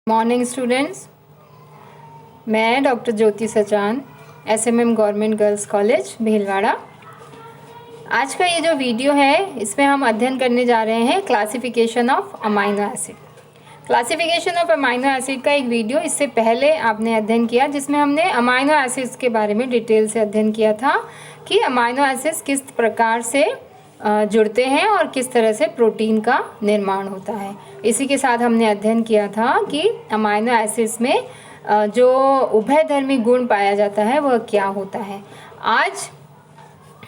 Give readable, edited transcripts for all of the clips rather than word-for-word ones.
Morning students, मैं doctor Jyoti Sachan, SMM government girls college Bhilwara. आज का ये जो वीडियो है इसमें हम अध्ययन करने जा रहे हैं classification of amino acid. Classification of amino acid का एक वीडियो इससे पहले आपने अध्ययन किया जिसमें हमने अमाइनो एसिड्स के बारे में डिटेल से अध्ययन किया था कि अमाइनो एसिड्स किस प्रकार से जुड़ते हैं और किस तरह से प्रोटीन का निर्माण होता है। इसी के साथ हमने अध्ययन किया था कि अमाइनो एसिड्स में जो उभयधर्मी गुण पाया जाता है वह क्या होता है। आज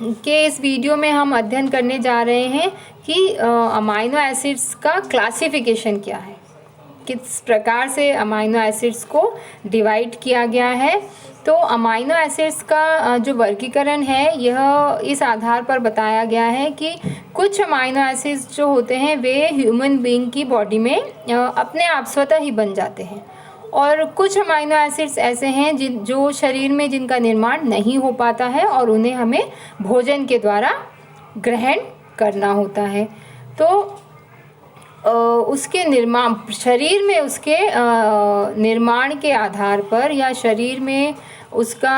के इस वीडियो में हम अध्ययन करने जा रहे हैं कि अमाइनो एसिड्स का क्लासिफिकेशन क्या है, किस प्रकार से अमाइनो एसिड्स को डिवाइड किया गया है। तो अमाइनो एसिड्स का जो वर्गीकरण है यह इस आधार पर बताया गया है कि कुछ अमाइनो एसिड्स जो होते हैं वे ह्यूमन बीइंग की बॉडी में अपने आप स्वतः ही बन जाते हैं, और कुछ अमाइनो एसिड्स ऐसे हैं जो शरीर में जिनका निर्माण नहीं हो पाता है और उन्हें हमें भोजन के द्वारा ग्रहण करना होता है। तो उसके निर्माण शरीर में उसके निर्माण के आधार पर या शरीर में उसका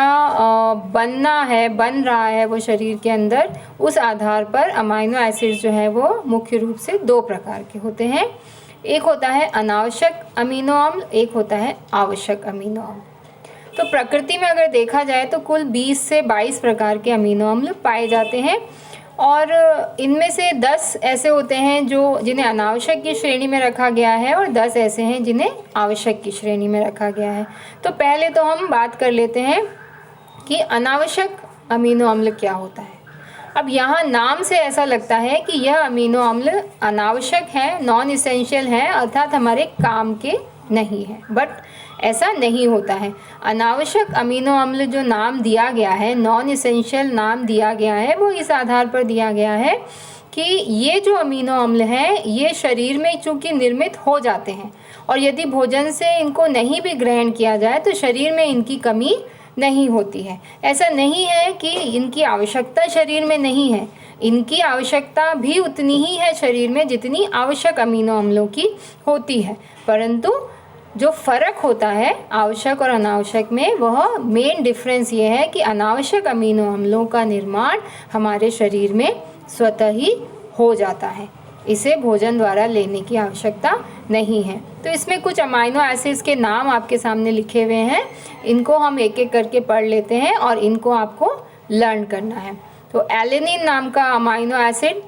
बन रहा है वो शरीर के अंदर, उस आधार पर अमाइनो एसिड्स जो है वो मुख्य रूप से दो प्रकार के होते हैं। एक होता है अनावश्यक अमीनो अम्ल, एक होता है आवश्यक अमीनो अम्ल। तो प्रकृति में अगर देखा जाए तो कुल 20 से 22 प्रकार के अमीनो अम्ल पाए जाते हैं, और इनमें से 10 ऐसे होते हैं जिन्हें अनावश्यक की श्रेणी में रखा गया है और 10 ऐसे हैं जिन्हें आवश्यक की श्रेणी में रखा गया है। तो पहले तो हम बात कर लेते हैं कि अनावश्यक अमीनो अम्ल क्या होता है। अब यहाँ नाम से ऐसा लगता है कि यह अमीनो अम्ल अनावश्यक है, नॉन इसेंशियल है, अर्थात हमारे काम के नहीं है, बट ऐसा नहीं होता है। अनावश्यक अमीनो अम्ल जो नाम दिया गया है, नॉन इसेंशियल नाम दिया गया है, वो इस आधार पर दिया गया है कि ये जो अमीनो अम्ल हैं ये शरीर में चूँकि निर्मित हो जाते हैं, और यदि भोजन से इनको नहीं भी ग्रहण किया जाए तो शरीर में इनकी कमी नहीं होती है। ऐसा नहीं है कि इनकी आवश्यकता शरीर में नहीं है, इनकी आवश्यकता भी उतनी ही है शरीर में जितनी आवश्यक अमीनो अम्लों की होती है, परंतु जो फ़र्क होता है आवश्यक और अनावश्यक में, वह मेन डिफरेंस ये है कि अनावश्यक अमीनो अम्लों का निर्माण हमारे शरीर में स्वतः ही हो जाता है, इसे भोजन द्वारा लेने की आवश्यकता नहीं है। तो इसमें कुछ अमाइनो एसिड्स के नाम आपके सामने लिखे हुए हैं, इनको हम एक एक करके पढ़ लेते हैं और इनको आपको लर्न करना है। तो एलेनिन नाम का अमाइनो एसिड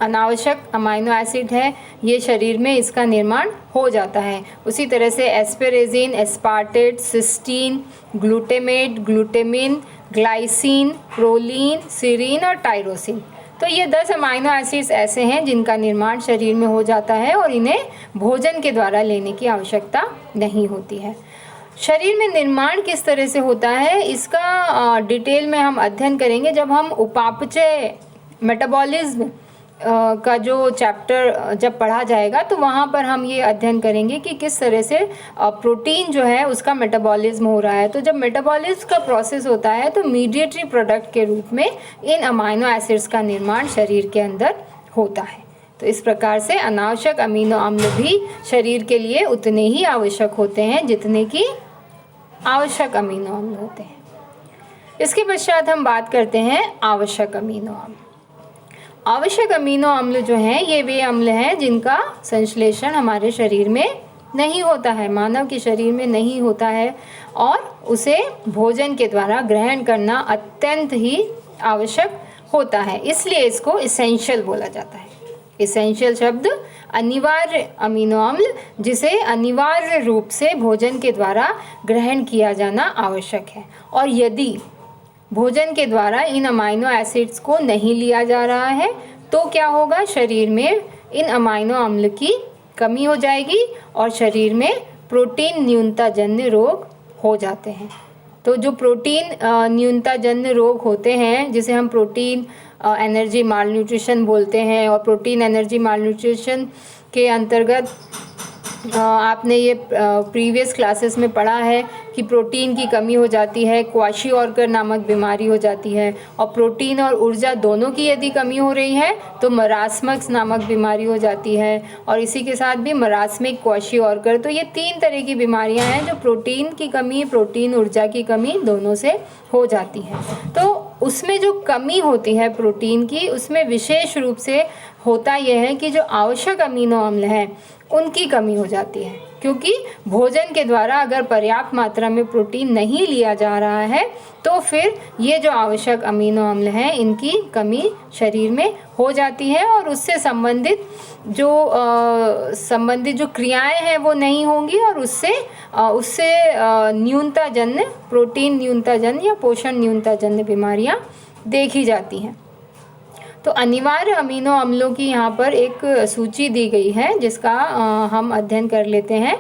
अनावश्यक अमाइनो एसिड है, ये शरीर में इसका निर्माण हो जाता है। उसी तरह से asparagine, aspartate, cysteine, glutamate, glutamine, glycine, proline, serine और टायरोसिन। तो ये 10 अमाइनो एसिड्स ऐसे हैं जिनका निर्माण शरीर में हो जाता है और इन्हें भोजन के द्वारा लेने की आवश्यकता नहीं होती है। शरीर में निर्माण किस तरह से होता है इसका डिटेल में हम अध्ययन करेंगे जब हम उपापचय मेटाबॉलिज्म का जो चैप्टर जब पढ़ा जाएगा, तो वहाँ पर हम ये अध्ययन करेंगे कि किस तरह से प्रोटीन जो है उसका मेटाबॉलिज्म हो रहा है। तो जब मेटाबॉलिज्म का प्रोसेस होता है तो मीडिएटरी प्रोडक्ट के रूप में इन अमाइनो एसिड्स का निर्माण शरीर के अंदर होता है। तो इस प्रकार से अनावश्यक अमीनो अम्ल भी शरीर के लिए उतने ही आवश्यक होते हैं जितने कि आवश्यक अमीनो अम्ल होते हैं। इसके पश्चात हम बात करते हैं आवश्यक अमीनो अम्ल। आवश्यक अमीनो अम्ल जो हैं ये वे अम्ल हैं जिनका संश्लेषण हमारे शरीर में नहीं होता है, मानव के शरीर में नहीं होता है, और उसे भोजन के द्वारा ग्रहण करना अत्यंत ही आवश्यक होता है, इसलिए इसको इसेंशियल बोला जाता है। इसेंशियल शब्द अनिवार्य अमीनो अम्ल, जिसे अनिवार्य रूप से भोजन के द्वारा ग्रहण किया जाना आवश्यक है, और यदि भोजन के द्वारा इन अमाइनो एसिड्स को नहीं लिया जा रहा है तो क्या होगा, शरीर में इन अमाइनो अम्ल की कमी हो जाएगी और शरीर में प्रोटीन न्यूनताजन्य रोग हो जाते हैं। तो जो प्रोटीन न्यूनताजन्य रोग होते हैं जिसे हम प्रोटीन एनर्जी माल न्यूट्रिशन बोलते हैं, और प्रोटीन एनर्जी माल न्यूट्रिशन के अंतर्गत आपने ये प्रीवियस क्लासेस में पढ़ा है कि प्रोटीन की कमी हो जाती है, क्वाशीऑर्कर नामक बीमारी हो जाती है, और प्रोटीन और ऊर्जा दोनों की यदि कमी हो रही है तो मरास्मक्स नामक बीमारी हो जाती है, और इसी के साथ भी मरास्मिक क्वाशीऑर्कर। तो ये 3 तरह की बीमारियां हैं जो प्रोटीन की कमी, प्रोटीन ऊर्जा की कमी दोनों से हो जाती है। तो उसमें जो कमी होती है प्रोटीन की, उसमें विशेष रूप से होता यह है कि जो आवश्यक अमीनो अम्ल हैं उनकी कमी हो जाती है, क्योंकि भोजन के द्वारा अगर पर्याप्त मात्रा में प्रोटीन नहीं लिया जा रहा है तो फिर ये जो आवश्यक अमीनो अम्ल हैं इनकी कमी शरीर में हो जाती है, और उससे संबंधित जो क्रियाएं हैं वो नहीं होंगी, और उससे न्यूनताजन्य, प्रोटीन न्यूनताजन्य या पोषण न्यूनताजन्य बीमारियां देखी जाती हैं। तो अनिवार्य अमीनो अम्लों की यहाँ पर एक सूची दी गई है जिसका हम अध्ययन कर लेते हैं।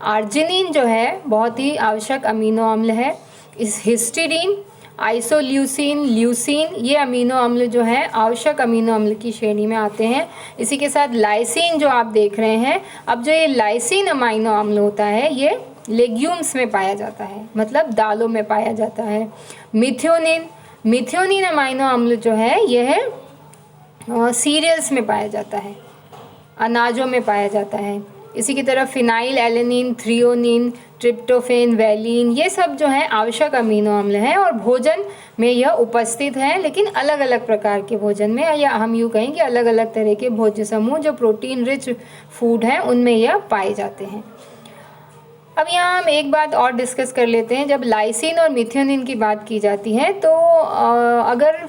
आर्जिनिन जो है बहुत ही आवश्यक अमीनो अम्ल है। इस हिस्टीडीन, आइसोल्यूसिन, ल्यूसिन, ये अमीनो अम्ल जो हैं आवश्यक अमीनो अम्ल की श्रेणी में आते हैं। इसी के साथ लाइसिन जो आप देख रहे हैं, अब जो ये लाइसिन अमीनो अम्ल होता है ये लेग्यूम्स में पाया जाता है, मतलब दालों में पाया जाता है। मिथ्योनिन अमीनो अम्ल जो है यह सीरियल्स में पाया जाता है, अनाजों में पाया जाता है। इसी की तरह phenyl alanine, threonine, tryptophan, valine, ये सब जो है आवश्यक अमीनो अम्ल हैं, और भोजन में यह उपस्थित हैं, लेकिन अलग अलग प्रकार के भोजन में, या हम यूँ कहें कि अलग अलग तरह के भोज्य समूह जो प्रोटीन रिच फूड हैं उनमें यह पाए जाते हैं। अब यहाँ हम एक बात और डिस्कस कर लेते हैं। जब लाइसिन और मिथ्योनिन की बात की जाती है तो अगर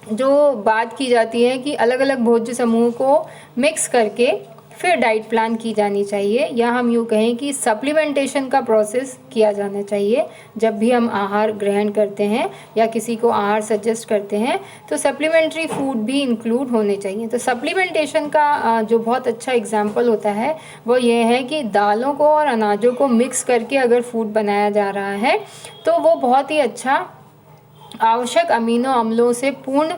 जो बात की जाती है कि अलग अलग भोज्य समूह को मिक्स करके फिर डाइट प्लान की जानी चाहिए, या हम यूँ कहें कि सप्लीमेंटेशन का प्रोसेस किया जाना चाहिए। जब भी हम आहार ग्रहण करते हैं या किसी को आहार सजेस्ट करते हैं तो सप्लीमेंट्री फूड भी इंक्लूड होने चाहिए। तो सप्लीमेंटेशन का जो बहुत अच्छा एग्जाम्पल होता है वो ये है कि दालों को और अनाजों को मिक्स करके अगर फूड बनाया जा रहा है तो वो बहुत ही अच्छा आवश्यक अमीनो अम्लों से पूर्ण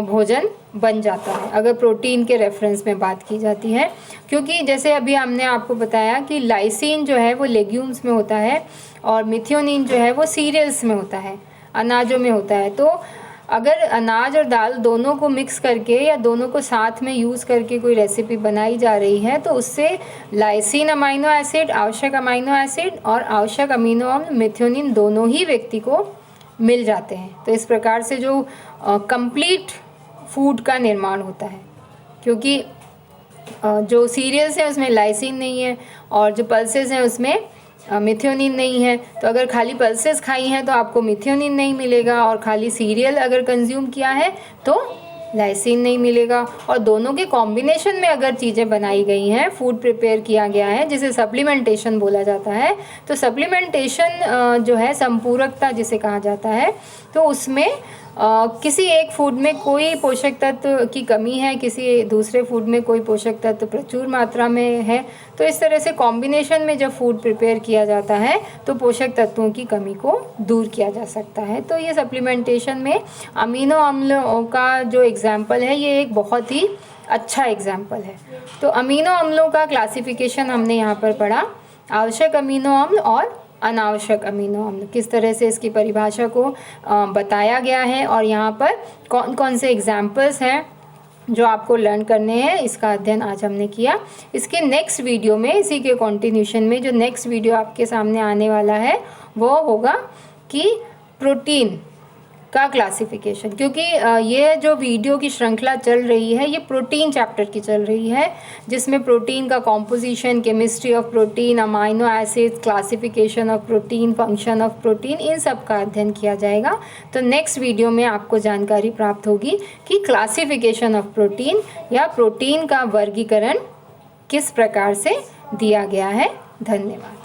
भोजन बन जाता है, अगर प्रोटीन के रेफरेंस में बात की जाती है। क्योंकि जैसे अभी हमने आपको बताया कि लाइसिन जो है वो लेग्यूम्स में होता है और मिथ्योनिन जो है वो सीरियल्स में होता है, अनाजों में होता है। तो अगर अनाज और दाल दोनों को मिक्स करके या दोनों को साथ में यूज़ करके कोई रेसिपी बनाई जा रही है तो उससे लाइसिन अमीनो एसिड, आवश्यक अमीनो एसिड और आवश्यक अमीनो अम्ल मिथ्योनिन दोनों ही व्यक्ति को मिल जाते हैं। तो इस प्रकार से जो कंप्लीट फूड का निर्माण होता है, क्योंकि जो सीरियल्स हैं उसमें लाइसिन नहीं है और जो पल्सेस हैं उसमें मिथ्योनिन नहीं है। तो अगर खाली पल्सेस खाई हैं तो आपको मिथ्योनिन नहीं मिलेगा, और खाली सीरियल अगर कंज्यूम किया है तो लाइसिन नहीं मिलेगा। और दोनों के कॉम्बिनेशन में अगर चीज़ें बनाई गई हैं, फूड प्रिपेयर किया गया है, जिसे सप्लीमेंटेशन बोला जाता है। तो सप्लीमेंटेशन जो है संपूरकता जिसे कहा जाता है, तो उसमें किसी एक फूड में कोई पोषक तत्व की कमी है, किसी दूसरे फूड में कोई पोषक तत्व प्रचुर मात्रा में है। तो इस तरह से कॉम्बिनेशन में जब फूड प्रिपेयर किया जाता है तो पोषक तत्वों की कमी को दूर किया जा सकता है। तो ये सप्लीमेंटेशन में अमीनो अम्लों का जो एग्जाम्पल है ये एक बहुत ही अच्छा एग्जाम्पल है। तो अमीनो अम्लों का क्लासिफिकेशन हमने यहाँ पर पढ़ा, आवश्यक अमीनो अम्ल और अनावश्यक अमीनो अम्ल, किस तरह से इसकी परिभाषा को बताया गया है, और यहाँ पर कौन कौन से एग्जाम्पल्स हैं जो आपको लर्न करने हैं, इसका अध्ययन आज हमने किया। इसके नेक्स्ट वीडियो में, इसी के कंटिन्यूशन में जो नेक्स्ट वीडियो आपके सामने आने वाला है वो होगा कि प्रोटीन का क्लासिफिकेशन, क्योंकि ये जो वीडियो की श्रृंखला चल रही है ये प्रोटीन चैप्टर की चल रही है, जिसमें प्रोटीन का composition, chemistry of protein, amino acids, classification of protein, function of protein, इन सब का अध्ययन किया जाएगा। तो नेक्स्ट वीडियो में आपको जानकारी प्राप्त होगी कि क्लासिफिकेशन ऑफ प्रोटीन या प्रोटीन का वर्गीकरण किस प्रकार से दिया गया है। धन्यवाद।